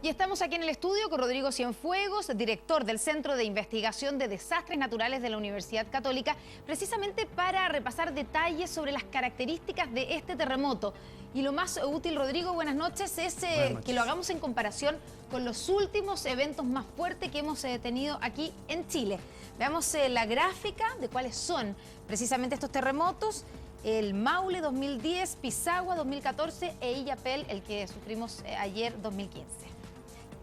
Y estamos aquí en el estudio con Rodrigo Cienfuegos, director del Centro de Investigación de Desastres Naturales de la Universidad Católica, precisamente para repasar detalles sobre las características de este terremoto. Y lo más útil, Rodrigo, buenas noches, es que lo hagamos en comparación con los últimos eventos más fuertes que hemos tenido aquí en Chile. Veamos la gráfica de cuáles son precisamente estos terremotos. El Maule 2010, Pisagua 2014 e Illapel, el que sufrimos ayer 2015.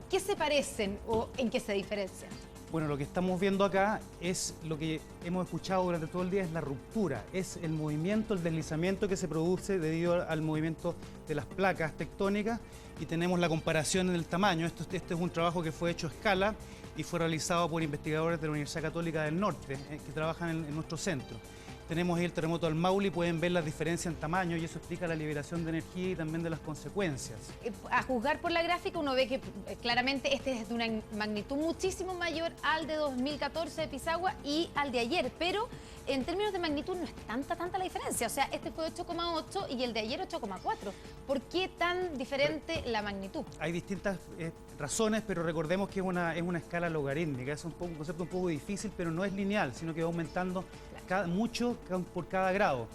¿Qué se parecen o en qué se diferencian? Bueno, lo que estamos viendo acá es lo que hemos escuchado durante todo el día, es la ruptura, es el movimiento, el deslizamiento que se produce debido al movimiento de las placas tectónicas, y tenemos la comparación en el tamaño. Este es un trabajo que fue hecho a escala y fue realizado por investigadores de la Universidad Católica del Norte que trabajan en nuestro centro. Tenemos ahí el terremoto del Maule y pueden ver las diferencias en tamaño, y eso explica la liberación de energía y también de las consecuencias. A juzgar por la gráfica uno ve que claramente este es de una magnitud muchísimo mayor al de 2014 de Pisagua y al de ayer, pero en términos de magnitud no es tanta la diferencia. O sea, este fue 8,8 y el de ayer 8,4. ¿Por qué tan diferente la magnitud? Hay distintas razones, pero recordemos que es una escala logarítmica. Es un concepto un poco difícil, pero no es lineal, sino que va aumentando mucho por cada grado.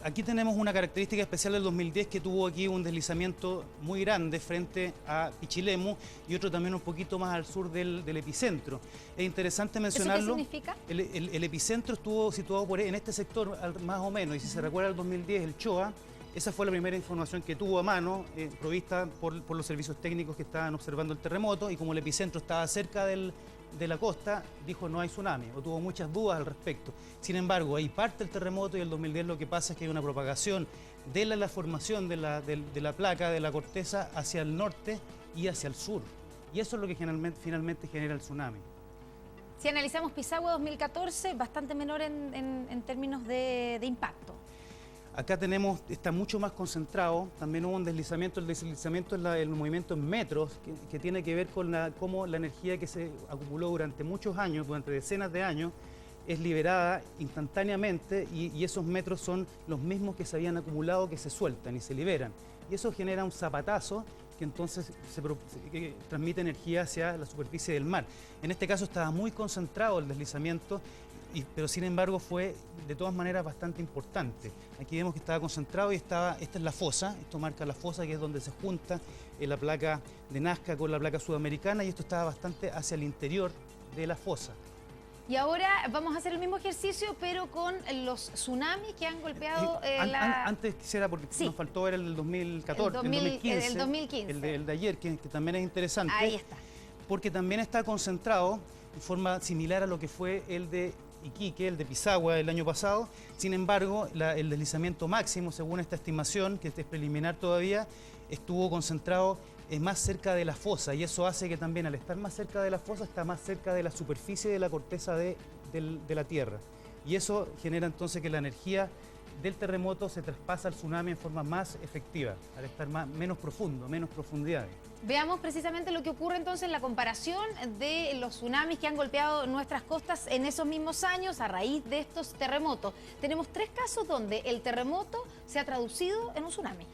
Aquí tenemos una característica especial del 2010, que tuvo aquí un deslizamiento muy grande frente a Pichilemu y otro también un poquito más al sur del epicentro. Es interesante mencionarlo. ¿Eso qué significa? El epicentro estuvo situado en este sector más o menos, y si se recuerda el 2010, el CHOA, esa fue la primera información que tuvo a mano, provista por los servicios técnicos que estaban observando el terremoto, y como el epicentro estaba cerca de la costa, dijo no hay tsunami, o tuvo muchas dudas al respecto. Sin embargo, ahí parte el terremoto, y el 2010 lo que pasa es que hay una propagación de la formación de la placa, de la corteza, hacia el norte y hacia el sur. Y eso es lo que finalmente genera el tsunami. Si analizamos Pisagua 2014, bastante menor en términos de impacto. Acá está mucho más concentrado. También hubo un deslizamiento. El deslizamiento es el movimiento en metros, que tiene que ver con cómo la energía que se acumuló durante muchos años, durante decenas de años, es liberada instantáneamente, y esos metros son los mismos que se habían acumulado, que se sueltan y se liberan. Y eso genera un zapatazo que entonces que transmite energía hacia la superficie del mar. En este caso estaba muy concentrado el deslizamiento, pero sin embargo fue de todas maneras bastante importante. Aquí vemos que estaba concentrado y esta es la fosa. Esto marca la fosa, que es donde se junta la placa de Nazca con la placa sudamericana, y esto estaba bastante hacia el interior de la fosa. Y ahora vamos a hacer el mismo ejercicio, pero con los tsunamis que han golpeado Antes quisiera, porque sí, nos faltó ver el del 2014, el 2015, el de ayer, que también es interesante. Ahí está. Porque también está concentrado en forma similar a lo que fue el de Iquique, el de Pisagua el año pasado. Sin embargo, el deslizamiento máximo, según esta estimación, que es preliminar todavía, estuvo concentrado más cerca de la fosa, y eso hace que también, al estar más cerca de la fosa, está más cerca de la superficie de la corteza de la Tierra. Y eso genera entonces que la energía del terremoto se traspasa al tsunami en forma más efectiva, al estar menos profundo, menos profundidades. Veamos precisamente lo que ocurre entonces en la comparación de los tsunamis que han golpeado nuestras costas en esos mismos años a raíz de estos terremotos. Tenemos 3 casos donde el terremoto se ha traducido en un tsunami.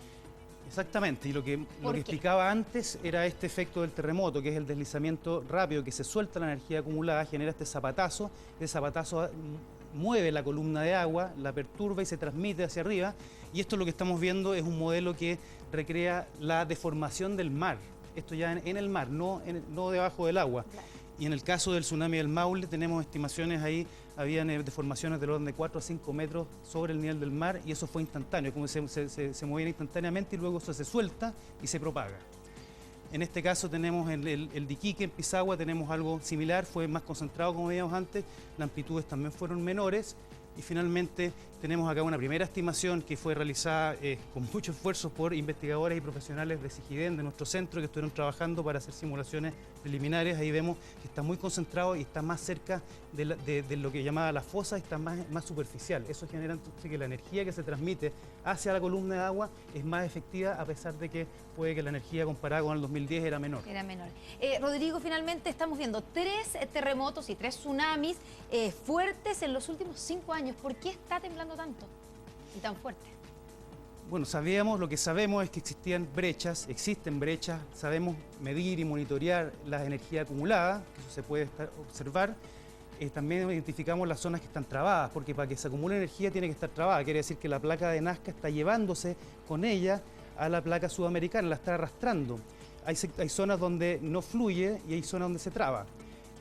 Exactamente, y lo que explicaba antes era este efecto del terremoto, que es el deslizamiento rápido, que se suelta la energía acumulada, genera este zapatazo mueve la columna de agua, la perturba y se transmite hacia arriba, y esto lo que estamos viendo es un modelo que recrea la deformación del mar, esto ya en el mar, no debajo del agua. Y en el caso del tsunami del Maule tenemos estimaciones ahí, habían deformaciones del orden de 4 a 5 metros sobre el nivel del mar, y eso fue instantáneo, como se movía instantáneamente y luego eso se suelta y se propaga. En este caso tenemos el de Iquique en Pisagua, tenemos algo similar, fue más concentrado como veíamos antes, las amplitudes también fueron menores, y finalmente tenemos acá una primera estimación que fue realizada con mucho esfuerzo por investigadores y profesionales de SIGIDEN, de nuestro centro, que estuvieron trabajando para hacer simulaciones preliminares. Ahí vemos que está muy concentrado y está más cerca de lo que llamaba la fosa, está más superficial. Eso genera entonces que la energía que se transmite hacia la columna de agua es más efectiva, a pesar de que puede que la energía comparada con el 2010 era menor. Era menor. Rodrigo, finalmente estamos viendo 3 terremotos y 3 tsunamis fuertes en los últimos 5 años. ¿Por qué está temblando tanto y tan fuerte? Bueno, lo que sabemos es que existen brechas, sabemos medir y monitorear la energía acumulada, que eso se puede observar. También identificamos las zonas que están trabadas, porque para que se acumule energía tiene que estar trabada, quiere decir que la placa de Nazca está llevándose con ella a la placa sudamericana, la está arrastrando. Hay zonas donde no fluye y hay zonas donde se traba.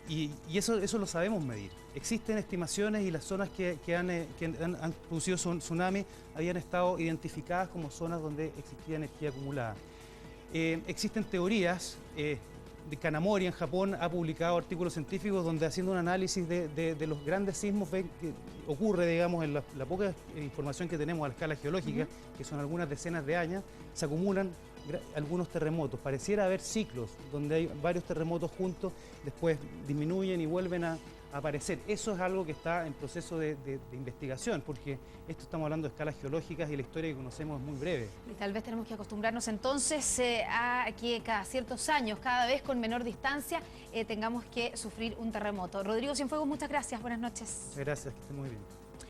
Y eso lo sabemos medir. Existen estimaciones y las zonas que han producido tsunami habían estado identificadas como zonas donde existía energía acumulada. Existen teorías, de Kanamori en Japón ha publicado artículos científicos donde haciendo un análisis de los grandes sismos ven que ocurre, digamos, en la poca información que tenemos a la escala geológica, que son algunas decenas de años, se acumulan algunos terremotos. Pareciera haber ciclos donde hay varios terremotos juntos, después disminuyen y vuelven a aparecer. Eso es algo que está en proceso de investigación, porque esto estamos hablando de escalas geológicas y la historia que conocemos es muy breve. Y tal vez tenemos que acostumbrarnos entonces a que cada ciertos años, cada vez con menor distancia, tengamos que sufrir un terremoto. Rodrigo Cienfuegos, muchas gracias. Buenas noches. Gracias, que esté muy bien.